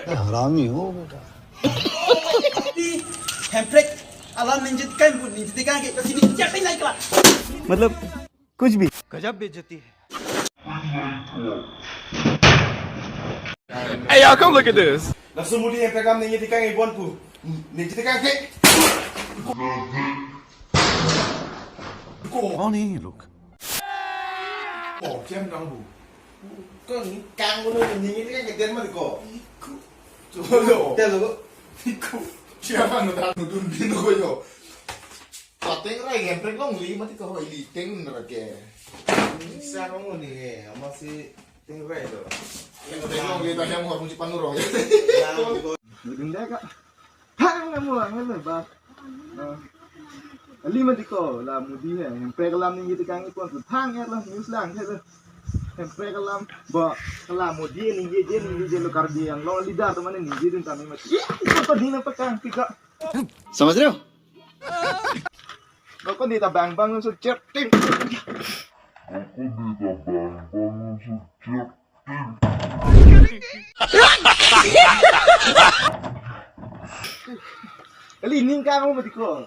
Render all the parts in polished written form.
हरामी हो बेटा। हैम्फ्रेक alam menjadikan pun menjadikan ke sini siapa yang naik lah मतलब कुछ भी गजब बेइज्जती है Hey, y'all, come look at this. Langsung mudi yang pegang ni jadikan ibuanku. Ni jadikan ke. कौन है ये लोग? Oh, jam dah bu. Kau ni kang bunu ni jadikan ke dia mana kau? Coba lo. Dia lo. Iku. Siapa nak dah nudun binu kau yo. Pateng rai yang pegang li mati kau ili teng nerake. Siapa kamu ni? Masih teng rai tu. Yang pegang li dah yang mau kunci panuro ya. Dinda ka hang na mo ang ba ali man diko la mudi hai hem pregalam ni yit kang ipon tu thang ya la news lang the la hem pregalam ba kala mudi ni je lo kar di yang lo lida to mane ni je din tami ma ko di na pakang tika समझ रहे हो? lo ko di ta bang bang so chep ting ali ning ka mo diko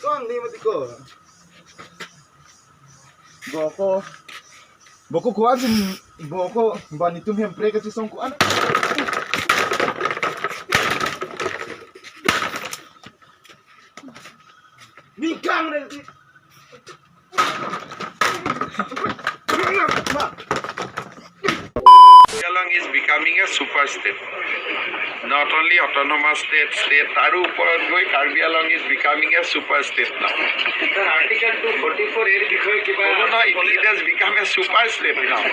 Song ni matiko. Boko ko asin boko bani tum hem pre kasi song ko ana. Ni kang re. Karbi Anglong is becoming a super state. Not only autonomous state, taru upor goi Karbi Anglong is becoming a super state now. Article 244 এর বিষয়ে কি বা No, it has become a super state now.